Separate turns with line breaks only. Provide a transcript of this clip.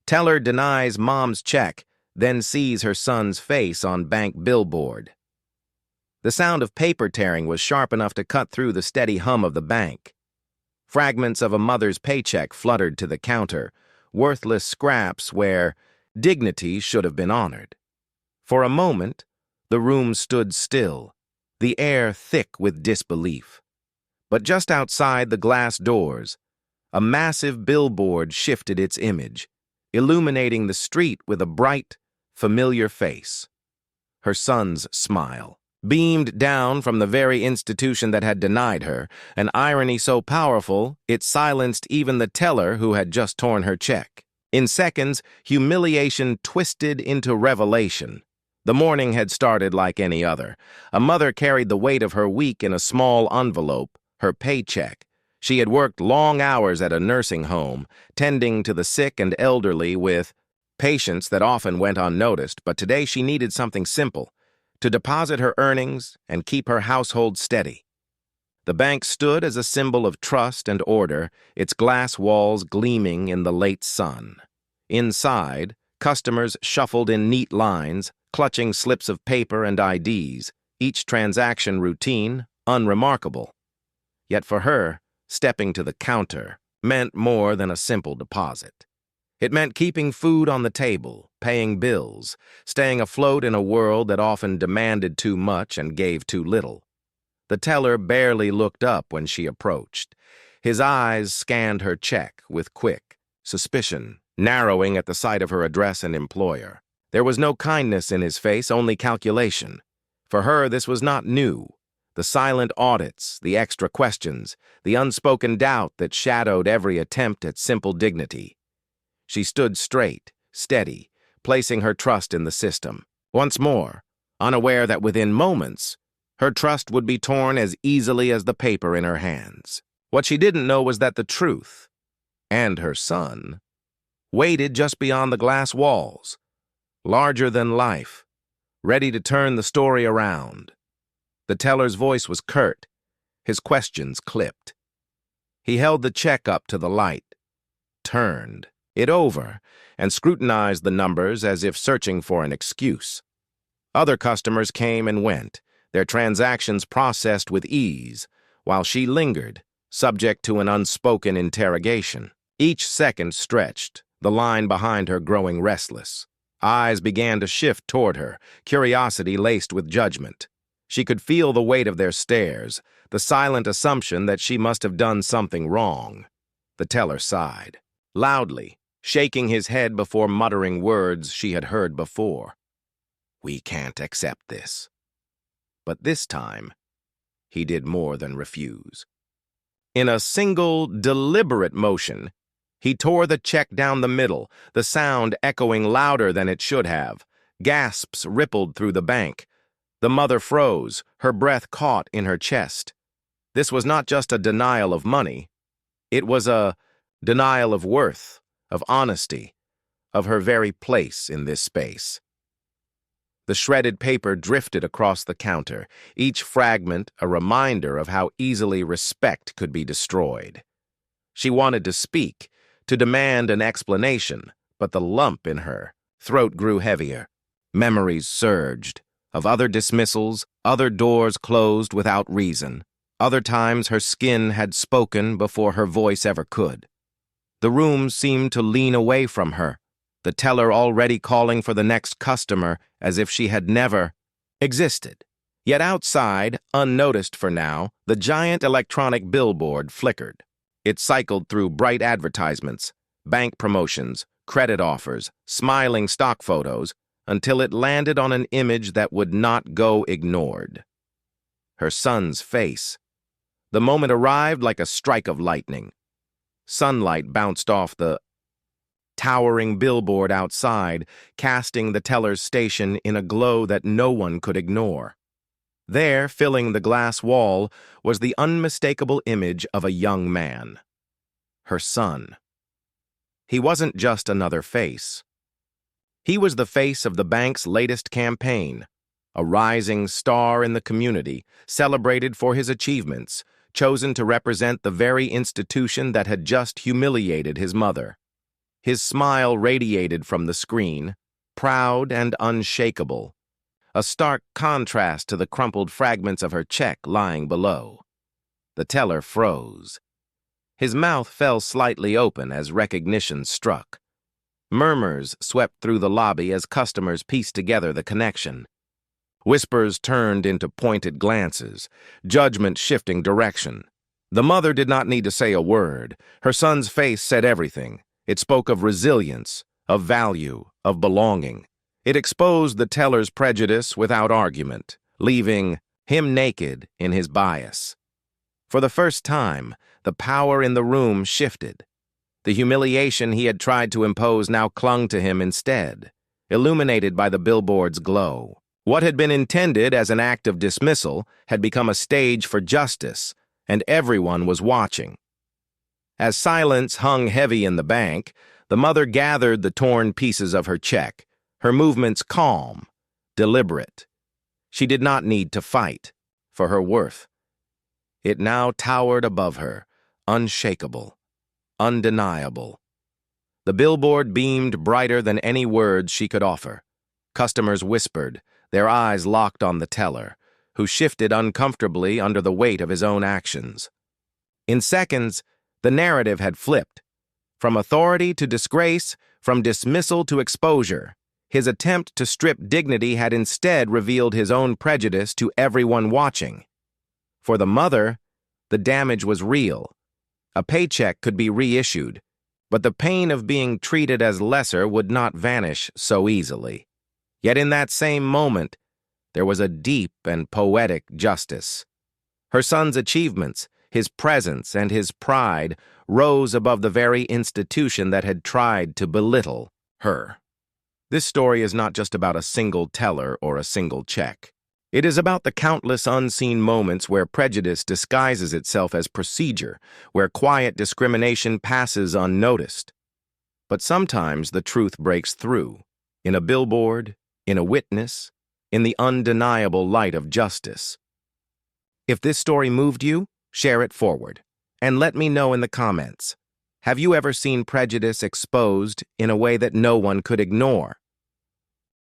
Teller denies mom's check, then sees her son's face on bank billboard. The sound of paper tearing was sharp enough to cut through the steady hum of the bank. Fragments of a mother's paycheck fluttered to the counter, worthless scraps where dignity should have been honored. For a moment, the room stood still, the air thick with disbelief. But just outside the glass doors, a massive billboard shifted its image, illuminating the street with a bright, familiar face. Her son's smile beamed down from the very institution that had denied her, an irony so powerful it silenced even the teller who had just torn her check. In seconds, humiliation twisted into revelation. The morning had started like any other. A mother carried the weight of her week in a small envelope, her paycheck. She had worked long hours at a nursing home, tending to the sick and elderly with patients that often went unnoticed, but today she needed something simple, to deposit her earnings and keep her household steady. The bank stood as a symbol of trust and order, its glass walls gleaming in the late sun. Inside, customers shuffled in neat lines, clutching slips of paper and IDs, each transaction routine, unremarkable. Yet for her, stepping to the counter meant more than a simple deposit. It meant keeping food on the table, paying bills, staying afloat in a world that often demanded too much and gave too little. The teller barely looked up when she approached. His eyes scanned her check with quick suspicion, narrowing at the sight of her address and employer. There was no kindness in his face, only calculation. For her, this was not new. The silent audits, the extra questions, the unspoken doubt that shadowed every attempt at simple dignity. She stood straight, steady, placing her trust in the system. Once more, unaware that within moments, her trust would be torn as easily as the paper in her hands. What she didn't know was that the truth, and her son, waited just beyond the glass walls, larger than life, ready to turn the story around. The teller's voice was curt, his questions clipped. He held the check up to the light, turned it over, and scrutinized the numbers as if searching for an excuse. Other customers came and went, their transactions processed with ease, while she lingered, subject to an unspoken interrogation. Each second stretched, the line behind her growing restless. Eyes began to shift toward her, curiosity laced with judgment. She could feel the weight of their stares, the silent assumption that she must have done something wrong. The teller sighed, loudly, shaking his head before muttering words she had heard before. "We can't accept this." But this time, he did more than refuse. In a single, deliberate motion, he tore the check down the middle, the sound echoing louder than it should have. Gasps rippled through the bank. The mother froze, her breath caught in her chest. This was not just a denial of money. It was a denial of worth, of honesty, of her very place in this space. The shredded paper drifted across the counter, each fragment a reminder of how easily respect could be destroyed. She wanted to speak, to demand an explanation, but the lump in her throat grew heavier. Memories surged, of other dismissals, other doors closed without reason. Other times her skin had spoken before her voice ever could. The room seemed to lean away from her, the teller already calling for the next customer as if she had never existed. Yet outside, unnoticed for now, the giant electronic billboard flickered. It cycled through bright advertisements, bank promotions, credit offers, smiling stock photos, until it landed on an image that would not go ignored. Her son's face. The moment arrived like a strike of lightning. Sunlight bounced off the towering billboard outside, casting the teller's station in a glow that no one could ignore. There, filling the glass wall, was the unmistakable image of a young man. Her son. He wasn't just another face. He was the face of the bank's latest campaign, a rising star in the community, celebrated for his achievements, chosen to represent the very institution that had just humiliated his mother. His smile radiated from the screen, proud and unshakable, a stark contrast to the crumpled fragments of her check lying below. The teller froze. His mouth fell slightly open as recognition struck. Murmurs swept through the lobby as customers pieced together the connection. Whispers turned into pointed glances, judgment shifting direction. The mother did not need to say a word. Her son's face said everything. It spoke of resilience, of value, of belonging. It exposed the teller's prejudice without argument, leaving him naked in his bias. For the first time, the power in the room shifted. The humiliation he had tried to impose now clung to him instead, illuminated by the billboard's glow. What had been intended as an act of dismissal had become a stage for justice, and everyone was watching. As silence hung heavy in the bank, the mother gathered the torn pieces of her check, her movements calm, deliberate. She did not need to fight for her worth. It now towered above her, unshakable, undeniable. The billboard beamed brighter than any words she could offer. Customers whispered, their eyes locked on the teller, who shifted uncomfortably under the weight of his own actions. In seconds, the narrative had flipped. From authority to disgrace, from dismissal to exposure, his attempt to strip dignity had instead revealed his own prejudice to everyone watching. For the mother, the damage was real. A paycheck could be reissued, but the pain of being treated as lesser would not vanish so easily. Yet in that same moment, there was a deep and poetic justice. Her son's achievements, his presence, and his pride rose above the very institution that had tried to belittle her. This story is not just about a single teller or a single check. It is about the countless unseen moments where prejudice disguises itself as procedure, where quiet discrimination passes unnoticed. But sometimes the truth breaks through, in a billboard, in a witness, in the undeniable light of justice. If this story moved you, share it forward, and let me know in the comments. Have you ever seen prejudice exposed in a way that no one could ignore?